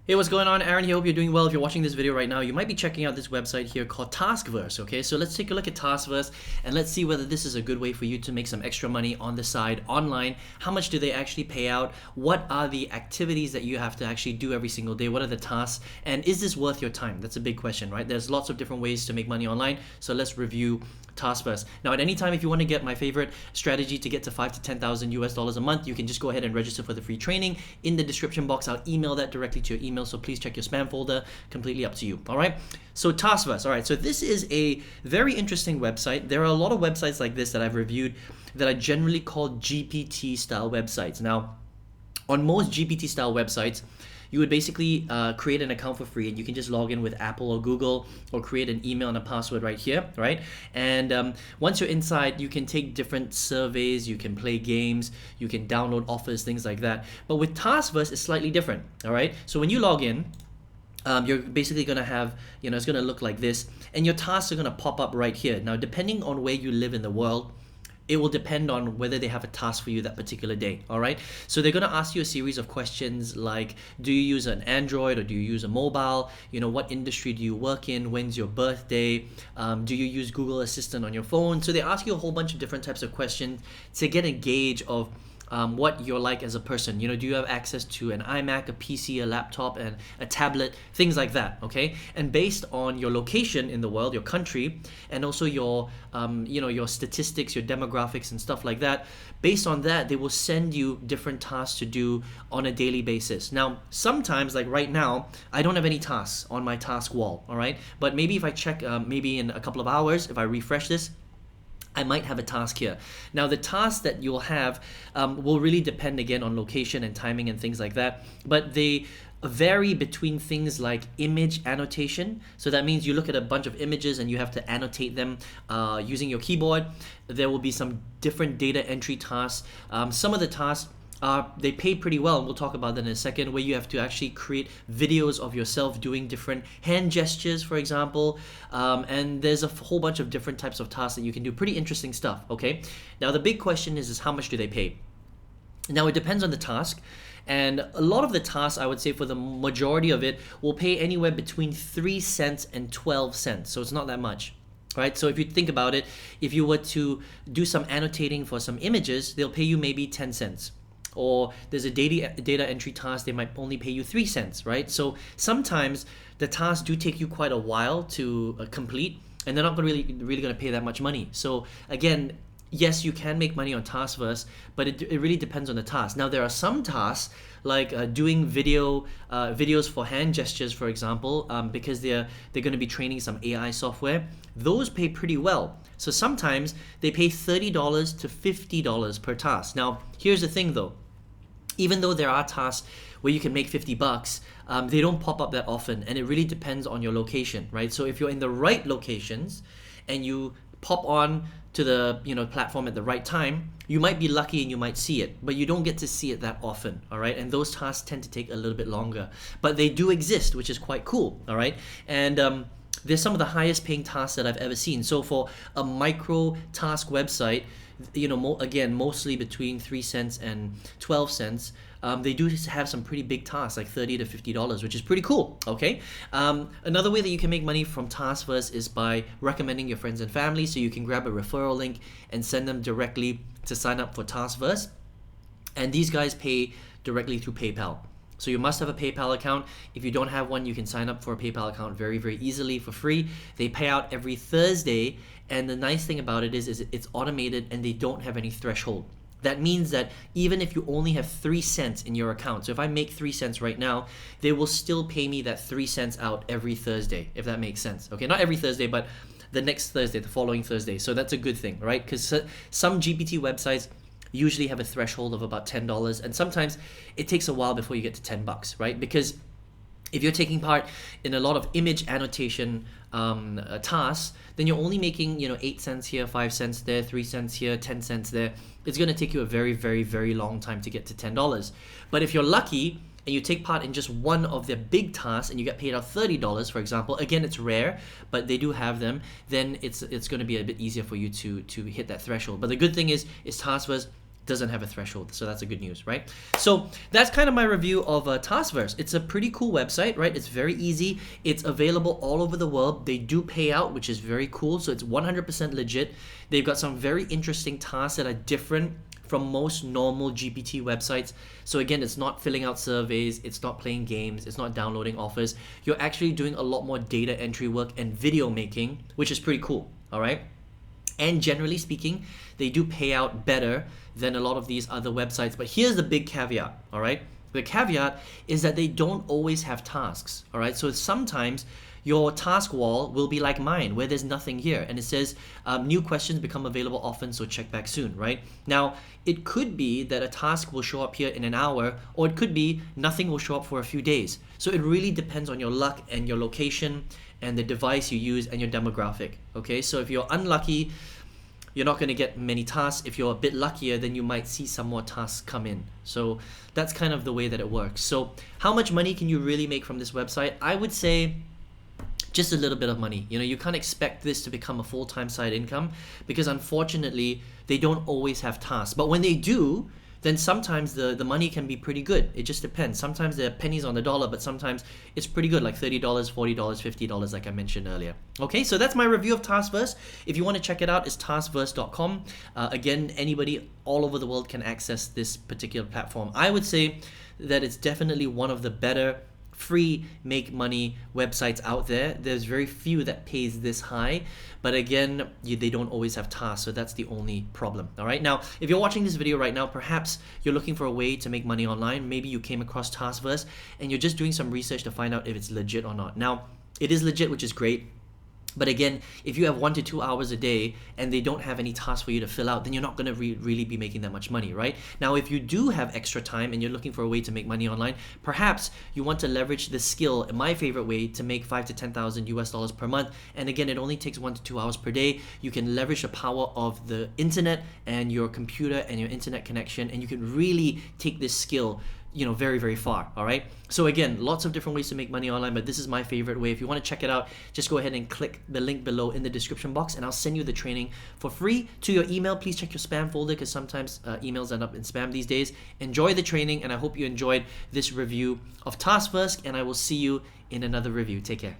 Hey, what's going on? Aaron here. Hope you're doing well. If you're watching this video right now, you might be checking out this website here called Taskverse, okay? So let's take a look at Taskverse and let's see whether this is a good way for you to make some extra money on the side online. How much do they actually pay out? What are the activities that you have to actually do every single day? What are the tasks? And is this worth your time? That's a big question, right? There's lots of different ways to make money online. So let's review Taskverse. Now, at any time, if you want to get my favorite strategy to get to $5,000 to $10,000 US dollars a month, you can just go ahead and register for the free training. In the description box, I'll email that directly to your email. So please check your spam folder. Completely up to you. All right. So Taskverse. All right. So this is a very interesting website. There are a lot of websites like this that I've reviewed that are generally called GPT style websites. Now, on most GPT style websites, you would basically create an account for free and you can just log in with Apple or Google or create an email and a password right here, right? And once you're inside, you can take different surveys, you can play games, you can download offers, things like that. But with Taskverse, it's slightly different, all right? So when you log in, you're basically going to have, it's going to look like this, and your tasks are going to pop up right here. Now, depending on where you live in the world, it will depend on whether they have a task for you that particular day, all right? So they're gonna ask you a series of questions like, do you use an Android or do you use a mobile? What industry do you work in? When's your birthday? Do you use Google Assistant on your phone? So they ask you a whole bunch of different types of questions to get a gauge of what you're like as a person. Do you have access to an iMac, a PC, a laptop, and a tablet, things like that, okay? And based on your location in the world, your country, and also your, your statistics, your demographics, and stuff like that, based on that, they will send you different tasks to do on a daily basis. Now, sometimes, like right now, I don't have any tasks on my task wall, all right? But maybe if I check, maybe in a couple of hours, if I refresh this, I might have a task here. Now, the tasks that you'll have will really depend again on location and timing and things like that, but they vary between things like image annotation. So that means you look at a bunch of images and you have to annotate them using your keyboard. There will be some different data entry tasks. Some of the tasks they pay pretty well, and we'll talk about that in a second, where you have to actually create videos of yourself doing different hand gestures, for example, and there's a whole bunch of different types of tasks that you can do. Pretty interesting stuff, okay? Now, the big question is how much do they pay? Now, it depends on the task, and a lot of the tasks, I would say for the majority of it, will pay anywhere between 3 cents and 12 cents, so it's not that much. Right, so if you think about it, if you were to do some annotating for some images, they'll pay you maybe 10 cents. Or there's a data entry task, they might only pay you 3 cents, right? So sometimes the tasks do take you quite a while to complete, and they're not really going to pay that much money. So again, yes, you can make money on Taskverse, but it really depends on the task. Now, there are some tasks like doing videos for hand gestures, for example, because they're going to be training some AI software. Those pay pretty well. So sometimes they pay $30 to $50 per task. Now, here's the thing though. Even though there are tasks where you can make 50 bucks, they don't pop up that often, and it really depends on your location, right? So if you're in the right locations and you pop on to the platform at the right time, you might be lucky and you might see it, but you don't get to see it that often, all right? And those tasks tend to take a little bit longer, but they do exist, which is quite cool, all right? And there's some of the highest paying tasks that I've ever seen. So for a micro task website, again, mostly between 3 cents and 12 cents, they do have some pretty big tasks, like $30 to $50, which is pretty cool, okay? Another way that you can make money from Taskverse is by recommending your friends and family. So you can grab a referral link and send them directly to sign up for Taskverse. And these guys pay directly through PayPal. So you must have a PayPal account. If you don't have one, you can sign up for a PayPal account very, very easily for free. They pay out every Thursday, and the nice thing about it is it's automated and they don't have any threshold. That means that even if you only have 3 cents in your account, so if I make 3 cents right now, they will still pay me that 3 cents out every Thursday, if that makes sense. Okay, not every Thursday, but the next Thursday, the following Thursday. So that's a good thing, right? Because some GPT websites usually have a threshold of about $10, and sometimes it takes a while before you get to 10 bucks, right? Because if you're taking part in a lot of image annotation tasks, then you're only making 8 cents here, 5 cents there, 3 cents here, 10 cents there. It's going to take you a very, very, very long time to get to $10. But if you're lucky and you take part in just one of their big tasks and you get paid out $30, for example, again, it's rare, but they do have them, then it's going to be a bit easier for you to hit that threshold. But the good thing is Taskverse doesn't have a threshold, so that's a good news, right? So that's kind of my review of Taskverse. It's a pretty cool website, right? It's very easy. It's available all over the world. They do pay out, which is very cool. So it's 100% legit. They've got some very interesting tasks that are different from most normal GPT websites. So again, it's not filling out surveys, it's not playing games, it's not downloading offers. You're actually doing a lot more data entry work and video making, which is pretty cool, all right? And generally speaking, they do pay out better than a lot of these other websites. But here's the big caveat, all right? The caveat is that they don't always have tasks, all right? So sometimes your task wall will be like mine, where there's nothing here. And it says, new questions become available often, so check back soon, right? Now, it could be that a task will show up here in an hour, or it could be nothing will show up for a few days. So it really depends on your luck and your location and the device you use and your demographic, okay? So if you're unlucky, you're not going to get many tasks. If you're a bit luckier, then you might see some more tasks come in. So that's kind of the way that it works. So how much money can you really make from this website? I would say just a little bit of money. You know, you can't expect this to become a full-time side income because unfortunately, they don't always have tasks. But when they do, then sometimes the money can be pretty good. It just depends. Sometimes they're pennies on the dollar, but sometimes it's pretty good, like $30, $40, $50, like I mentioned earlier. Okay, so that's my review of Taskverse. If you want to check it out, it's taskverse.com. Again, anybody all over the world can access this particular platform. I would say that it's definitely one of the better free make money websites out there. There's very few that pays this high, but again, they don't always have tasks, so that's the only problem. All right, now if you're watching this video right now, perhaps you're looking for a way to make money online. Maybe you came across Taskverse and you're just doing some research to find out if it's legit or not. Now it is legit, which is great. But again, if you have 1 to 2 hours a day and they don't have any tasks for you to fill out, then you're not going to really be making that much money, right? Now, if you do have extra time and you're looking for a way to make money online, perhaps you want to leverage the skill, my favorite way, to make 5 to 10,000 US dollars per month. And again, it only takes 1 to 2 hours per day. You can leverage the power of the internet and your computer and your internet connection, and you can really take this skill, you know, very, very far. All right, so again, lots of different ways to make money online, but this is my favorite way. If you want to check it out, just go ahead and click the link below in the description box and I'll send you the training for free to your email. Please check your spam folder because sometimes emails end up in spam these days. Enjoy the training, and I hope you enjoyed this review of Taskverse, and I will see you in another review. Take care.